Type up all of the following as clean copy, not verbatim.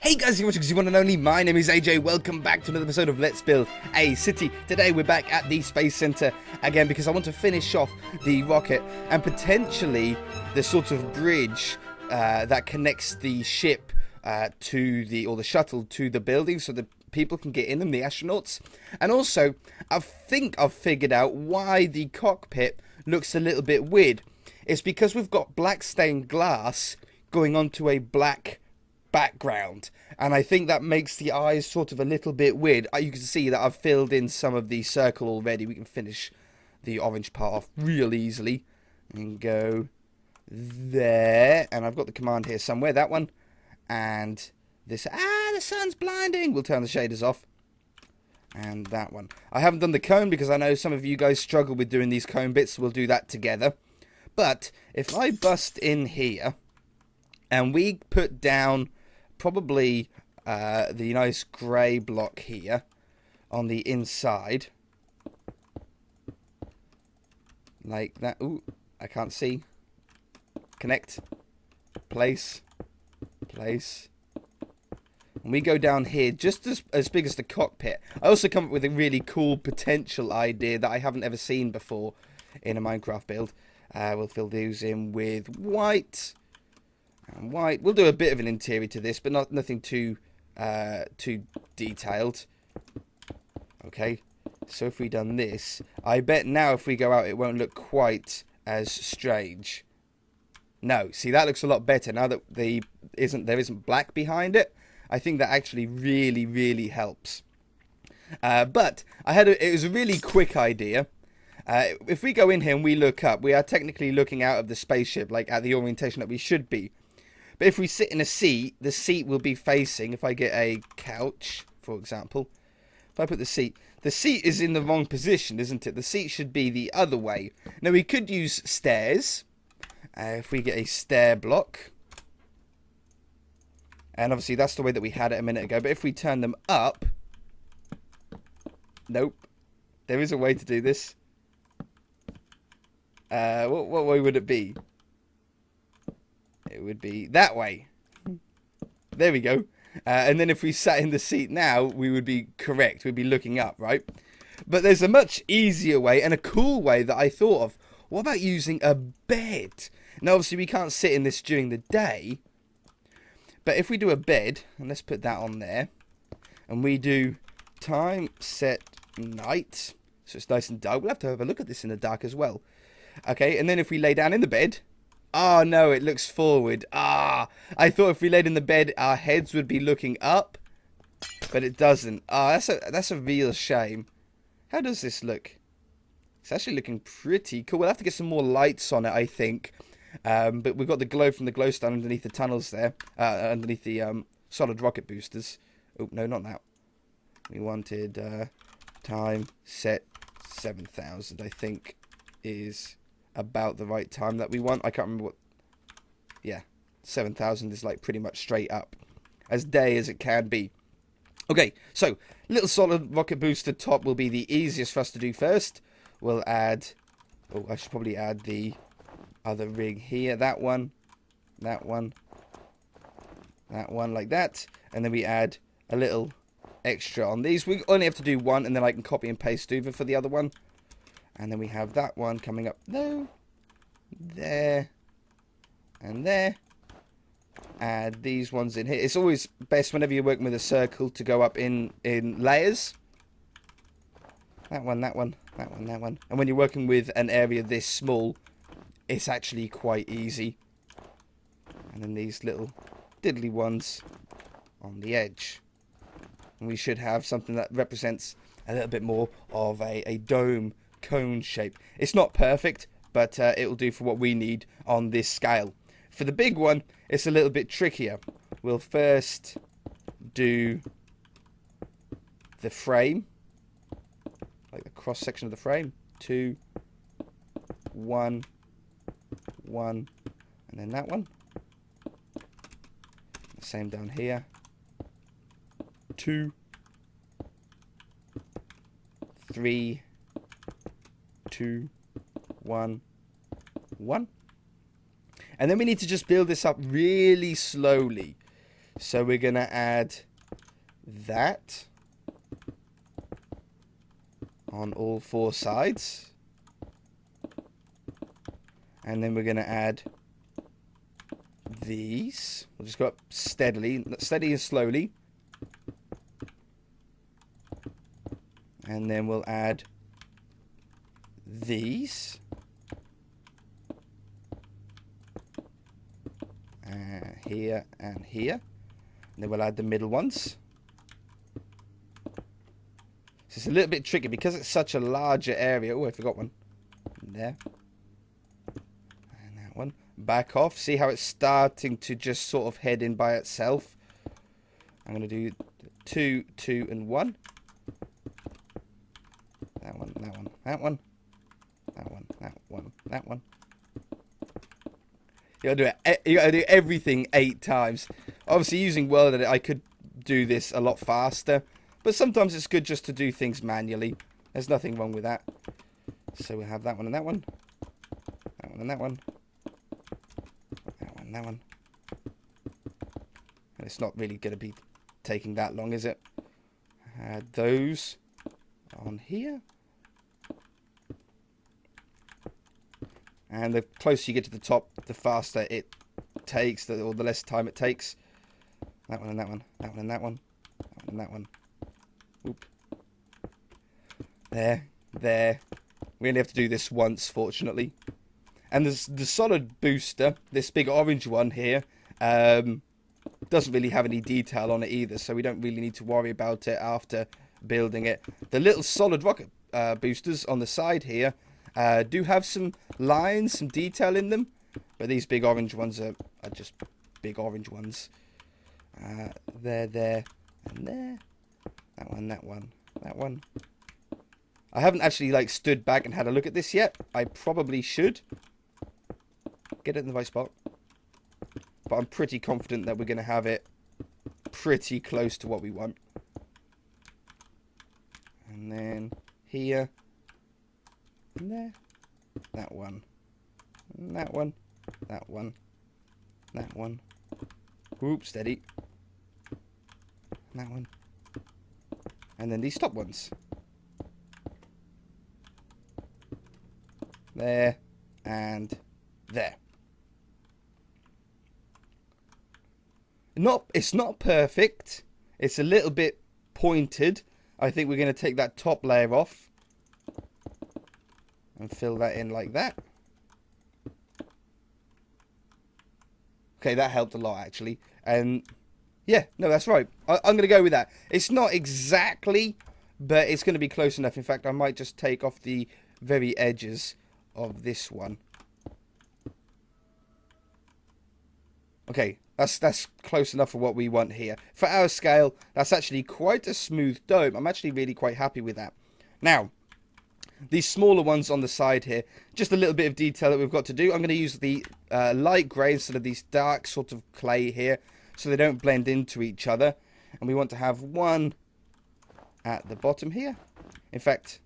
Hey guys, you're watching the one and only. My name is AJ. Welcome back to another episode of Let's Build a City. Today we're back at the Space Center again because I want to finish off the rocket and potentially the sort of bridge that connects the ship to the shuttle to the building so that people can get in them, the astronauts. And also, I think I've figured out why the cockpit looks a little bit weird. It's because we've got black stained glass going onto a black background, and I think that makes the eyes sort of a little bit weird. You can see that I've filled in some of the circle already. We can finish the orange part off real easily and go there, and I've got the command here somewhere, that one, and this. The sun's blinding. We'll turn the shaders off, and that one. I haven't done the cone because I know some of you guys struggle with doing these cone bits, so we'll do that together. But if I bust in here and we put down probably the nice grey block here on the inside, like that. Ooh, I can't see. Connect, place. And we go down here just as big as the cockpit. I also come up with a really cool potential idea that I haven't ever seen before in a Minecraft build. We'll fill these in with white and white. We'll do a bit of an interior to this, but nothing too detailed. Okay, so if we done this, I bet now if we go out it won't look quite as strange. No, see, that looks a lot better now that there isn't black behind it. I think that actually really helps. But it was a really quick idea. If we go in here and we look up, we are technically looking out of the spaceship, like at the orientation that we should be. But if we sit in a seat, the seat will be facing, if I get a couch, for example, if I put the seat is in the wrong position, isn't it? The seat should be the other way. Now, we could use stairs. If we get a stair block. And obviously, that's the way that we had it a minute ago. But if we turn them up. Nope. There is a way to do this. What way would it be? It would be that way. There we go. And then if we sat in the seat now, we would be correct. We'd be looking up, right? But there's a much easier way and a cool way that I thought of. What about using a bed? Now, obviously, we can't sit in this during the day. But if we do a bed, and let's put that on there, and we do time set night, so it's nice and dark. We'll have to have a look at this in the dark as well. Okay, and then if we lay down in the bed, oh no, it looks forward. I thought if we laid in the bed, our heads would be looking up, but it doesn't. That's a real shame. How does this look? It's actually looking pretty cool. We'll have to get some more lights on it, I think. But we've got the glow from the glowstone underneath the tunnels there, underneath the solid rocket boosters. Oh, no, not that. We wanted time set 7,000, I think, is about the right time that we want. I can't remember what. Yeah, 7,000 is like pretty much straight up, as day as it can be. Okay, so little solid rocket booster top will be the easiest for us to do first. We'll add. Oh, I should probably add the other rig here. That one, that one, that one, like that. And then we add a little extra on these. We only have to do one, and then I can copy and paste over for the other one. And then we have that one coming up there, and there. Add these ones in here. It's always best whenever you're working with a circle to go up in layers. That one, that one, that one, that one. And when you're working with an area this small, it's actually quite easy. And then these little diddly ones on the edge. And we should have something that represents a little bit more of a dome cone shape. It's not perfect, but it'll do for what we need on this scale. For the big one, it's a little bit trickier. We'll first do the frame, like the cross section of the frame. 2, 1, 1, and then that one. The same down here. 2, 3, 2, 1, 1. And then we need to just build this up really slowly. So we're going to add that on all 4 sides. And then we're going to add these. We'll just go up steady and slowly. And then we'll add these. Here and here. And then we'll add the middle ones. So it's a little bit tricky because it's such a larger area. Oh, I forgot one. There. And that one. Back off. See how it's starting to just sort of head in by itself. I'm going to do 2, 2, and 1. That one, that one, that one. That one, that one, that one. You gotta do everything 8 times. Obviously, using World Edit, I could do this a lot faster. But sometimes it's good just to do things manually. There's nothing wrong with that. So we'll have that one and that one. That one and that one. That one and that one. And it's not really going to be taking that long, is it? Add those on here. And the closer you get to the top, the faster it takes, or the less time it takes. That one and that one. That one and that one. That one and that one. Oop. There. There. We only have to do this once, fortunately. And the solid booster, this big orange one here, doesn't really have any detail on it either, so we don't really need to worry about it after building it. The little solid rocket boosters on the side here do have some lines, some detail in them, but these big orange ones are just big orange ones. There, there, and there. That one, that one, that one. I haven't actually stood back and had a look at this yet. I probably should. Get it in the right spot. But I'm pretty confident that we're going to have it pretty close to what we want. And then here. And there. That one. And that one. That one. That one. Whoop, steady. And that one. And then these top ones. There. And there. It's not perfect. It's a little bit pointed. I think we're going to take that top layer off and fill that in like that. Okay, that helped a lot actually. And yeah, no, that's right. I'm going to go with that. It's not exactly, but it's going to be close enough. In fact, I might just take off the very edges of this one. Okay, that's close enough for what we want here. For our scale, that's actually quite a smooth dome. I'm actually really quite happy with that. Now, these smaller ones on the side here, just a little bit of detail that we've got to do. I'm going to use the light grey instead of these dark sort of clay here, so they don't blend into each other. And we want to have one at the bottom here. In fact,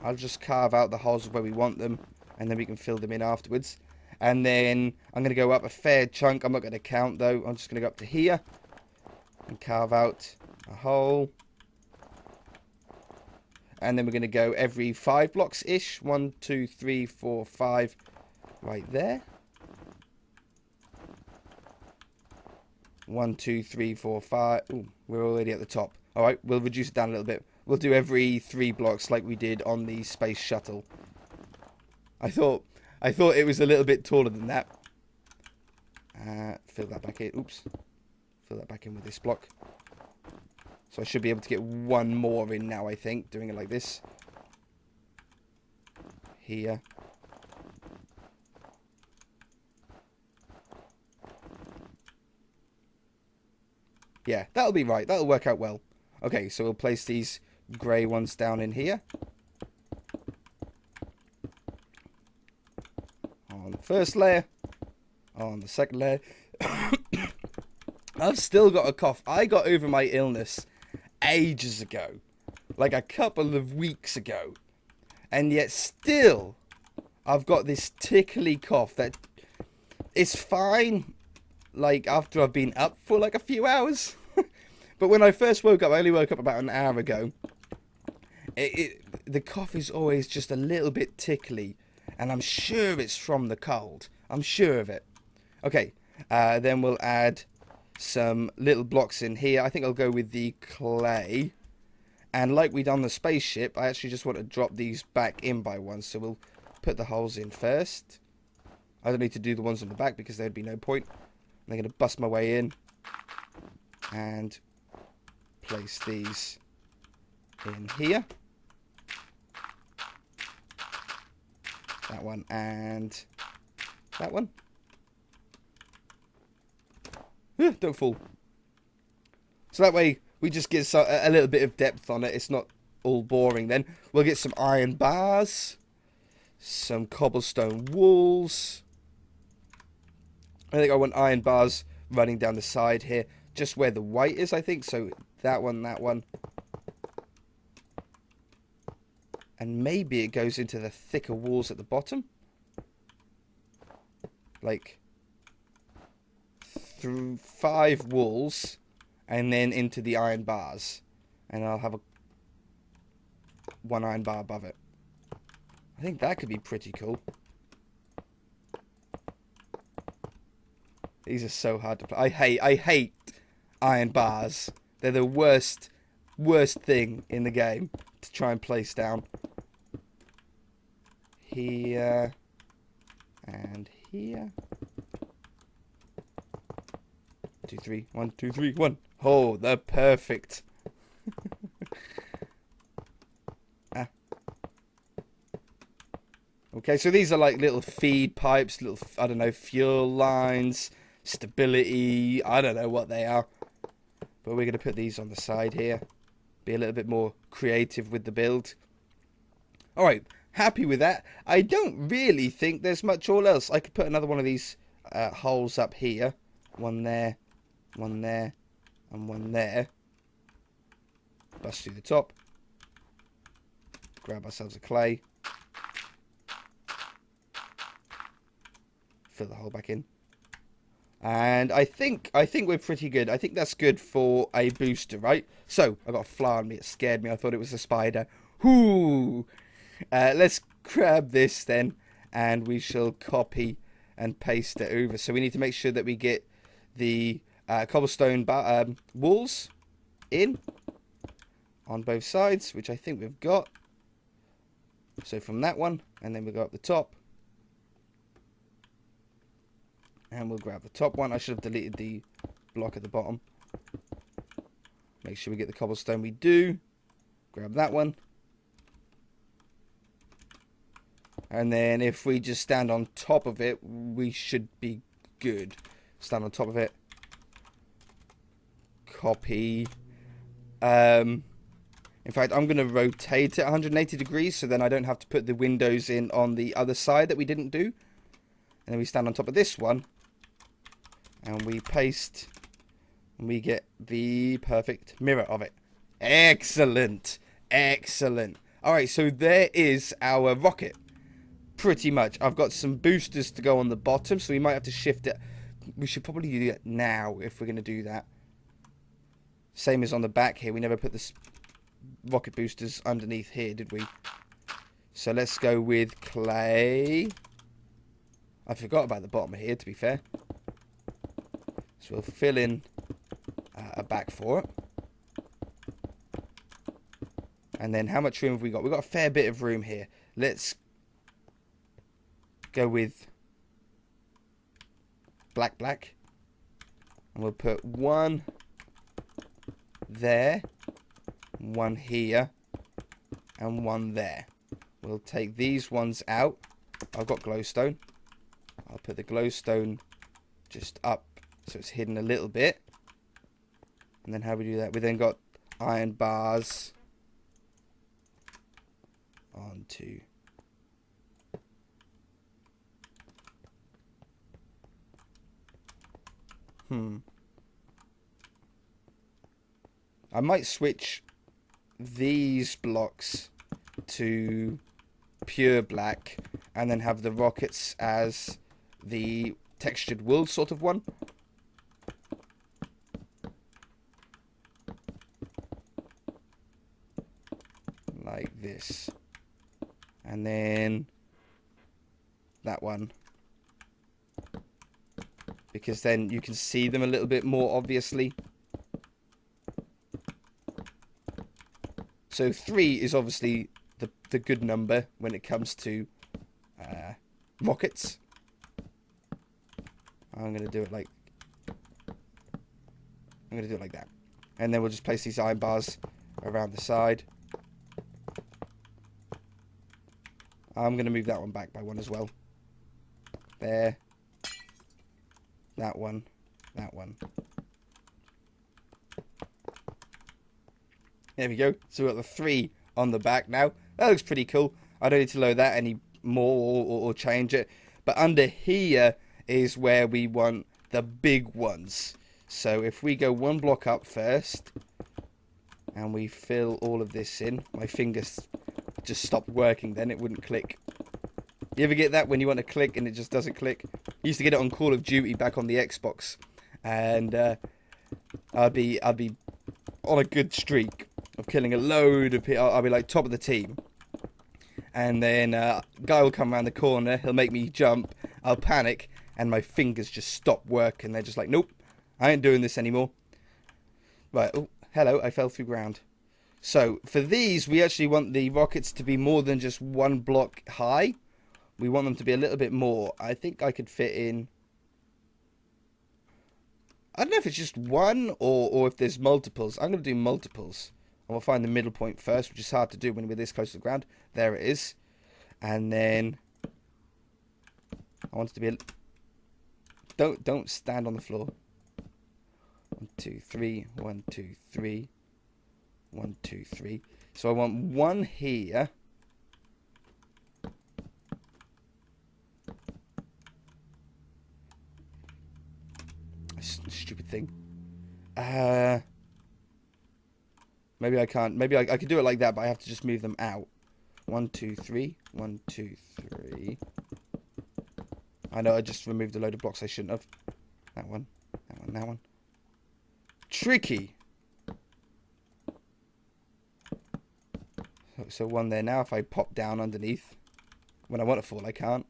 I'll just carve out the holes of where we want them, and then we can fill them in afterwards. And then I'm going to go up a fair chunk. I'm not going to count though. I'm just going to go up to here and carve out a hole. And then we're going to go every 5 blocks-ish. 1, 2, 3, 4, 5. Right there. 1, 2, 3, 4, 5. Ooh, we're already at the top. Alright, we'll reduce it down a little bit. We'll do every 3 blocks like we did on the space shuttle. I thought it was a little bit taller than that. Fill that back in. Oops. Fill that back in with this block. So I should be able to get one more in now, I think, doing it like this. Here. Yeah, that'll be right. That'll work out well. Okay, so we'll place these grey ones down in here. On the first layer. On the second layer. I've still got a cough. I got over my illness ages ago. Like a couple of weeks ago. And yet still, I've got this tickly cough that is fine. like after I've been up for like a few hours. But when I first woke up, I only woke up about an hour ago. The cough is always just a little bit tickly, and I'm sure it's from the cold. I'm sure of it. Okay, then we'll add some little blocks in here. I think I'll go with the clay. And like we done the spaceship, I actually just want to drop these back in by one. So we'll put the holes in first. I don't need to do the ones on the back because there'd be no point. I'm going to bust my way in and place these in here. That one and that one. Don't fall. So that way we just get a little bit of depth on it. It's not all boring then. We'll get some iron bars, some cobblestone walls. I think I want iron bars running down the side here, just where the white is, I think. So that one. And maybe it goes into the thicker walls at the bottom. Like through 5 walls and then into the iron bars. And I'll have one iron bar above it. I think that could be pretty cool. These are so hard to play. I hate iron bars. They're the worst thing in the game to try and place down. Here and here. 2, 3, 1, 2, 3, 1. Oh, they're perfect. Okay, so these are like little feed pipes, little, I don't know, fuel lines, stability, I don't know what they are. But we're going to put these on the side here. Be a little bit more creative with the build. Alright, happy with that. I don't really think there's much all else. I could put another one of these holes up here. One there, and one there. Bust through the top. Grab ourselves a clay. Fill the hole back in. And I think we're pretty good. I think that's good for a booster, right? So, I got a fly on me. It scared me. I thought it was a spider. Whoo! Let's grab this then. And we shall copy and paste it over. So, we need to make sure that we get the cobblestone walls in on both sides, which I think we've got. So, from that one. And then we'll go up the top. And we'll grab the top one. I should have deleted the block at the bottom. Make sure we get the cobblestone we do. Grab that one. And then if we just stand on top of it, we should be good. Stand on top of it. Copy. In fact, I'm going to rotate it 180 degrees so then I don't have to put the windows in on the other side that we didn't do. And then we stand on top of this one. And we paste, and we get the perfect mirror of it. Excellent. Excellent. Alright, so there is our rocket. Pretty much. I've got some boosters to go on the bottom, so we might have to shift it. We should probably do that now if we're going to do that. Same as on the back here. We never put the rocket boosters underneath here, did we? So let's go with clay. I forgot about the bottom here, to be fair. So we'll fill in a back for it. And then how much room have we got? We've got a fair bit of room here. Let's go with black. And we'll put one there, one here, and one there. We'll take these ones out. I've got glowstone. I'll put the glowstone just up. So it's hidden a little bit. And then how we do that? We then got iron bars onto I might switch these blocks to pure black and then have the rockets as the textured wool sort of one. like this. And then that one. Because then you can see them a little bit more obviously. So 3 is obviously the good number when it comes to rockets. I'm going to do it like that. And then we'll just place these iron bars around the side. I'm going to move that one back by 1 as well. There. That one. That one. There we go. So we've got the 3 on the back now. That looks pretty cool. I don't need to load that any more or change it. But under here is where we want the big ones. So if we go 1 block up first and we fill all of this in, my fingers just stopped working then, it wouldn't click. You ever get that when you want to click and it just doesn't click? I used to get it on Call of Duty back on the Xbox, and I'd be on a good streak of killing a load of people. I'll be like top of the team, and then guy will come around the corner, he'll make me jump, I'll panic, and my fingers just stop working. They're just like, nope, I ain't doing this anymore. Right, oh, hello, I fell through ground. So for these, we actually want the rockets to be more than just 1 block high. We want them to be a little bit more. I think I could fit in, I don't know if it's just 1 or if there's multiples. I'm going to do multiples. And we'll find the middle point first, which is hard to do when we're this close to the ground. There it is. And then I want it to be don't stand on the floor. 1, 2, 3. 1, 2, 3. 1, 2, 3. So I want 1 here. Stupid thing. Maybe I can't. Maybe I could do it like that, but I have to just move them out. 1, 2, 3. 1, 2, 3. I know I just removed a load of blocks I shouldn't have. That one. That one. That one. Tricky. So 1 there now. If I pop down underneath, when I want to fall, I can't.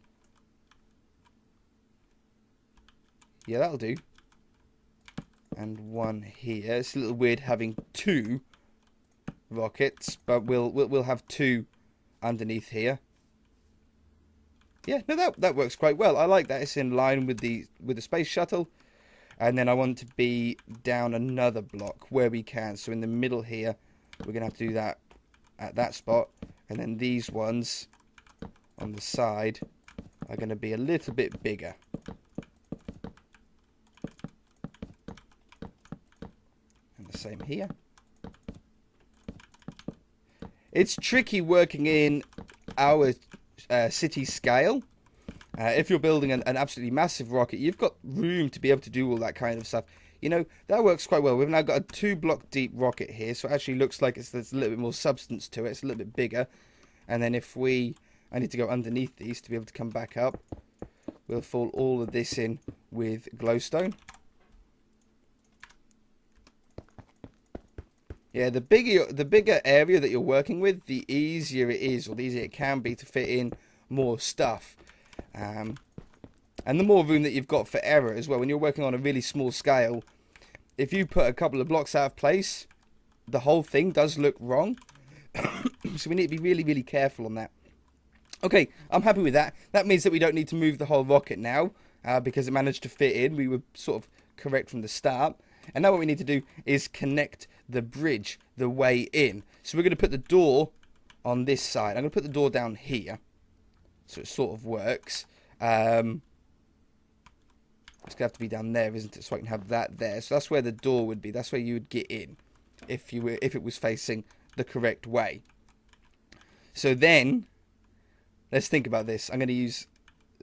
Yeah, that'll do. And 1 here. It's a little weird having 2 rockets, but we'll have 2 underneath here. Yeah, no, that works quite well. I like that. It's in line with the space shuttle. And then I want to be down another block where we can. So in the middle here, we're gonna have to do that at that spot. And then these ones on the side are gonna be a little bit bigger. Same here. It's tricky working in our city scale. If you're building an absolutely massive rocket, you've got room to be able to do all that kind of stuff. You know, that works quite well. We've now got a 2 block deep rocket here, so it actually looks like there's a little bit more substance to it. It's a little bit bigger. And then I need to go underneath these to be able to come back up. We'll fill all of this in with glowstone. Yeah, the bigger area that you're working with, the easier it is, or the easier it can be to fit in more stuff. And the more room that you've got for error as well. When you're working on a really small scale, if you put a couple of blocks out of place, the whole thing does look wrong. So we need to be really, really careful on that. Okay, I'm happy with that. That means that we don't need to move the whole rocket now, because it managed to fit in. We were sort of correct from the start. And now what we need to do is connect the bridge the way in. So we're going to put the door on this side. I'm going to put the door down here, so it sort of works. It's going to have to be down there, isn't it? So I can have that there. So that's where the door would be. That's where you would get in if it was facing the correct way. So then, let's think about this. I'm going to use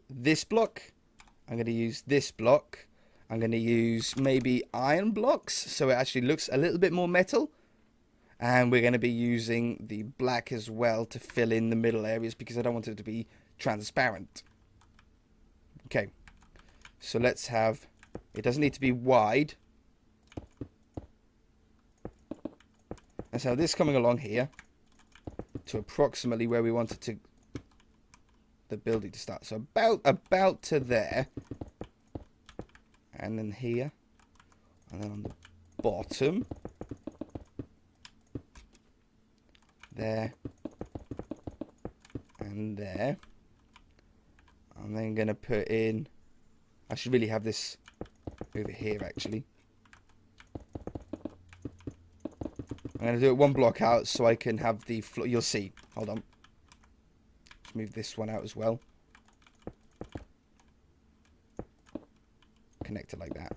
this block. I'm going to use this block. I'm going to use maybe iron blocks so it actually looks a little bit more metal. And we're going to be using the black as well to fill in the middle areas because I don't want it to be transparent. Okay, so let's have, it doesn't need to be wide. Let's have this coming along here to approximately where we wanted to the building to start. So about to there. And then here. And then on the bottom. There. And there. I'm then going to put in... I should really have this over here, actually. I'm going to do it one block out so I can have the floor. You'll see. Hold on. Let's move this one out as well. Connect it like that.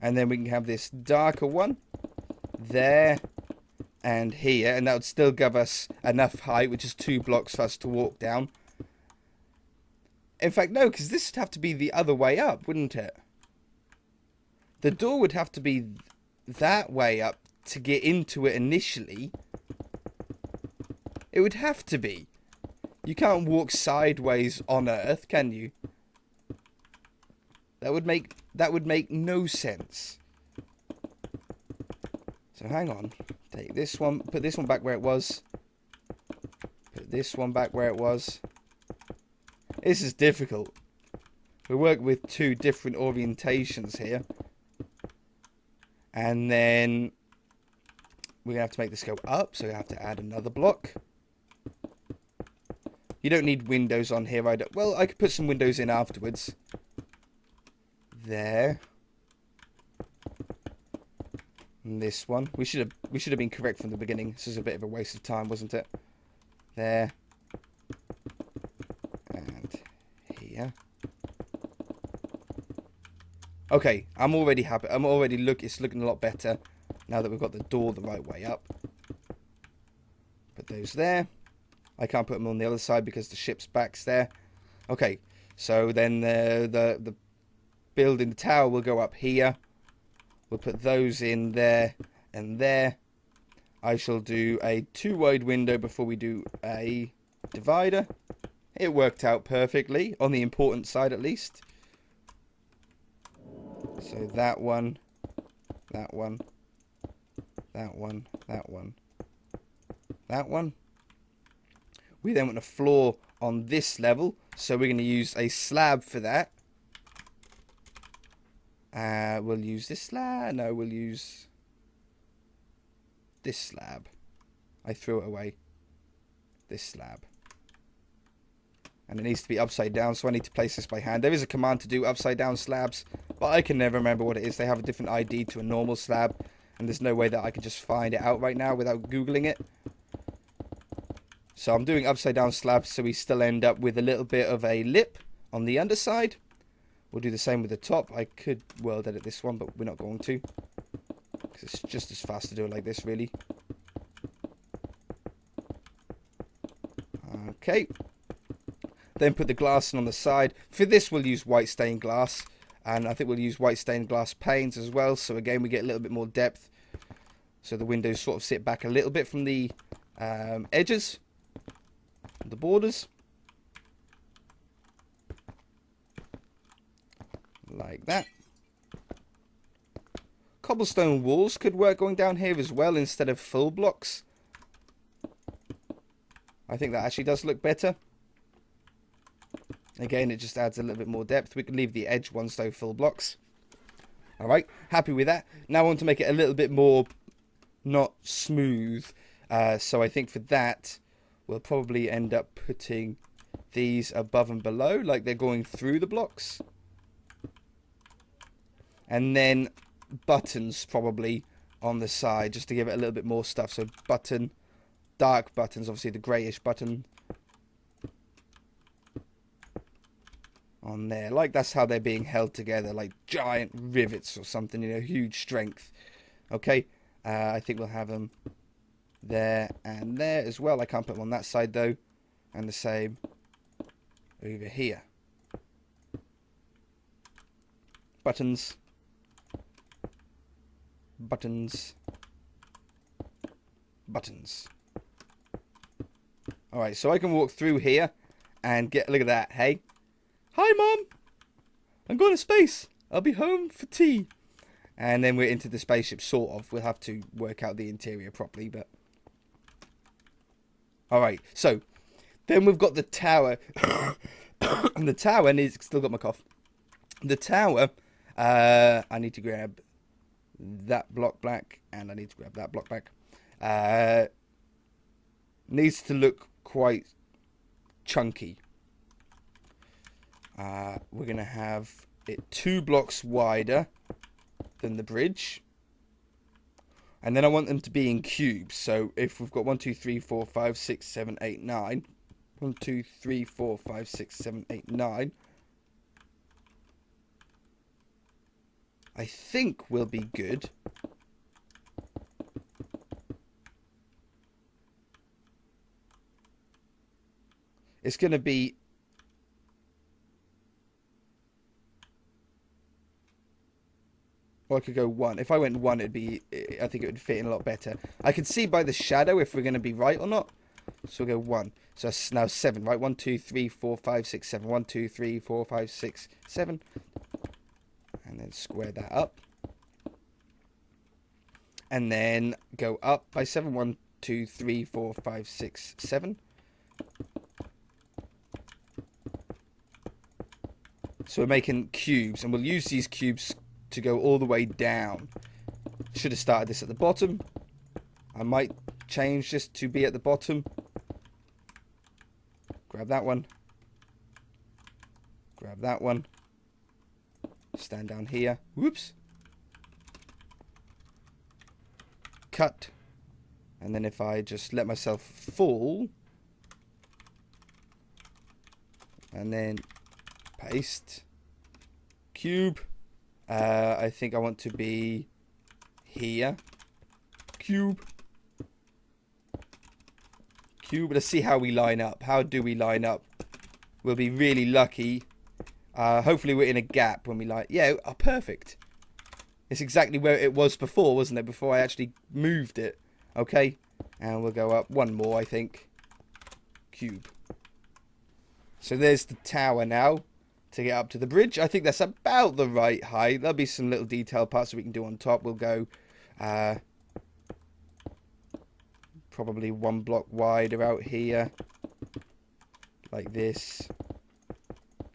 And then we can have this darker one there and here, and that would still give us enough height, which is 2 blocks for us to walk down. In fact, no, because this would have to be the other way up, wouldn't it? The door would have to be that way up to get into it initially. It would have to be. You can't walk sideways on Earth, can you? That would make no sense. So hang on. Take this one, put this one back where it was. Put this one back where it was. This is difficult. We work with 2 different orientations here. And then we're going to have to make this go up, so we have to add another block. You don't need windows on here. Well, I could put some windows in afterwards. There. And this one. We should have been correct from the beginning. This is a bit of a waste of time, wasn't it? There. And here. Okay, I'm already happy. It's looking a lot better now that we've got the door the right way up. Put those there. I can't put them on the other side because the ship's back's there. Okay, so then the building, the tower will go up here. We'll put those in there and there. I shall do a 2-wide window before we do a divider. It worked out perfectly, on the important side at least. So that one, that one, that one, that one, that one. We then want a floor on this level, so we're going to use a slab for that. We'll use this slab. No, we'll use this slab. I threw it away. This slab. And it needs to be upside down, so I need to place this by hand. There is a command to do upside down slabs, but I can never remember what it is. They have a different ID to a normal slab, and there's no way that I can just find it out right now without Googling it. So I'm doing upside down slabs, so we still end up with a little bit of a lip on the underside. We'll do the same with the top. I could world edit this one, but we're not going to, because it's just as fast to do it like this, really. Okay. Then put the glass in on the side. For this, we'll use white stained glass. And I think we'll use white stained glass panes as well. So again, we get a little bit more depth. So the windows sort of sit back a little bit from the edges. The borders. Like that. Cobblestone walls could work going down here as well instead of full blocks. I think that actually does look better. Again, it just adds a little bit more depth. We can leave the edge ones though full blocks. Alright, happy with that. Now I want to make it a little bit more not smooth. So I think for that, we'll probably end up putting these above and below, like they're going through the blocks. And then buttons probably on the side, just to give it a little bit more stuff. So button, dark buttons, obviously the greyish button. On there, like that's how they're being held together, like giant rivets or something, you know, huge strength. Okay, I think we'll have them there and there as well. I can't put them on that side though, and the same over here. Buttons, buttons, buttons. All right, so I can walk through here and get, look at that, hey. Hi, Mom! I'm going to space. I'll be home for tea. And then we're into the spaceship, sort of. We'll have to work out the interior properly, but... Alright, so... Then we've got the tower. And the tower needs... Still got my cough. The tower... I need to grab that block back. And I need to grab that block back. Needs to look quite chunky. We're going to have it 2 blocks wider than the bridge. And then I want them to be in cubes. So if we've got 1, 2, 3, 4, 5, 6, 7, 8, 9. 1, 2, 3, 4, 5, 6, 7, 8, 9. I think will be good. It's going to be... Or I could go 1. If I went 1, it'd be... I think it would fit in a lot better. I can see by the shadow if we're going to be right or not. So we'll go 1. So that's now 7, right? 1, 2, 3, 4, 5, 6, 7. 1, 2, 3, 4, 5, 6, 7. And then square that up. And then go up by 7. 1, 2, 3, 4, 5, 6, 7. So we're making cubes. And we'll use these cubes to go all the way down. Should have started this at the bottom. I might change this to be at the bottom. Grab that one. Grab that one. Stand down here. Whoops. Cut. And then if I just let myself fall. And then paste. Cube. I think I want to be here. Cube. Cube. Let's see how we line up. How do we line up? We'll be really lucky. Hopefully we're in a gap when we line... Yeah, perfect. It's exactly where it was before, wasn't it? Before I actually moved it. Okay. And we'll go up one more, I think. Cube. So there's the tower now. To get up to the bridge. I think that's about the right height. There'll be some little detail parts that we can do on top. We'll go probably 1 block wider out here. Like this.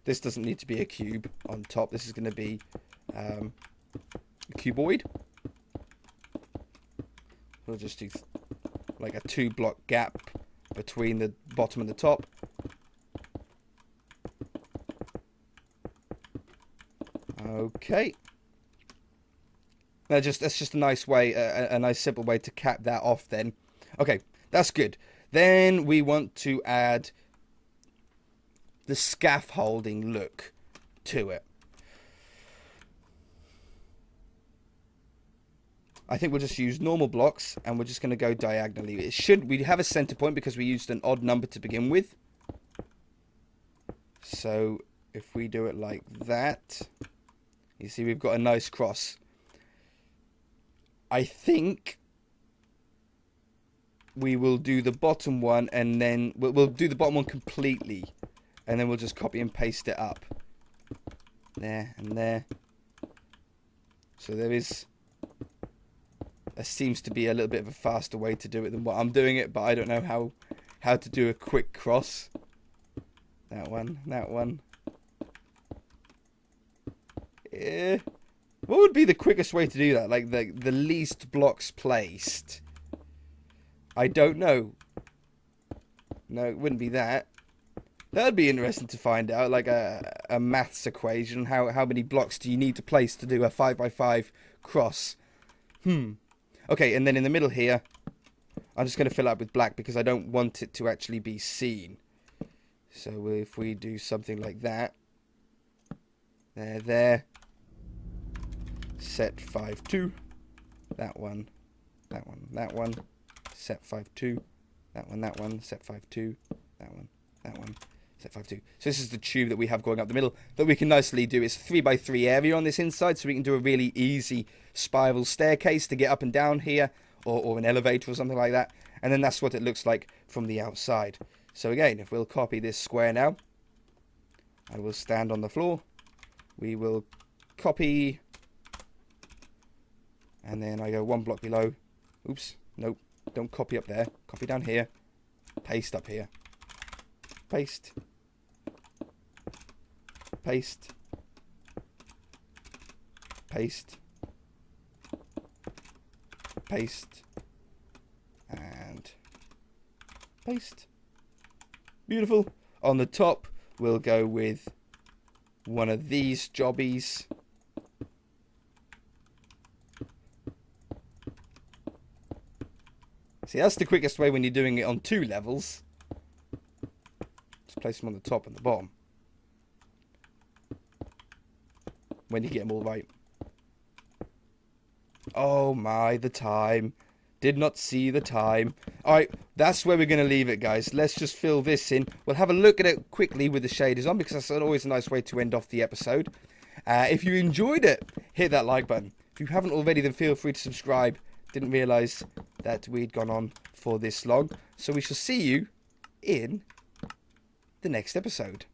This doesn't need to be a cube on top. This is going to be a cuboid. We'll just do like a 2 block gap between the bottom and the top. Okay. That's just a nice way, a nice simple way to cap that off then. Okay, that's good. Then we want to add the scaffolding look to it. I think we'll just use normal blocks and we're just going to go diagonally. We have a center point because we used an odd number to begin with. So if we do it like that... You see, we've got a nice cross. I think we will do the bottom one and then... We'll do the bottom one completely. And then we'll just copy and paste it up. There and there. So there is... There seems to be a little bit of a faster way to do it than what I'm doing it. But I don't know how to do a quick cross. That one, that one. What would be the quickest way to do that? Like the least blocks placed. I don't know. No, it wouldn't be that. That would be interesting to find out. Like a maths equation. How many blocks do you need to place to do a 5x5 cross? Okay, and then in the middle here, I'm just going to fill it up with black because I don't want it to actually be seen. So if we do something like that. There. Set 5-2. That one. That one. That one. Set 5-2. That one. Set 5-2. That one. Set 5-2. So this is the tube that we have going up the middle that we can nicely do. It's 3x3 area on this inside, so we can do a really easy spiral staircase to get up and down here, or an elevator or something like that. And then that's what it looks like from the outside. So again, if we'll copy this square now, I will stand on the floor. We will copy And then I go 1 block below. Oops. Nope. Don't copy up there. Copy down here. Paste up here. Paste. Paste. Paste. Paste. And paste. Beautiful. On the top, we'll go with one of these jobbies. See, that's the quickest way when you're doing it on 2 levels. Just place them on the top and the bottom. When you get them all right. Oh my, the time. Did not see the time. Alright, that's where we're going to leave it, guys. Let's just fill this in. We'll have a look at it quickly with the shaders on, because that's always a nice way to end off the episode. If you enjoyed it, hit that like button. If you haven't already, then feel free to subscribe. Didn't realise that we'd gone on for this long. So we shall see you in the next episode.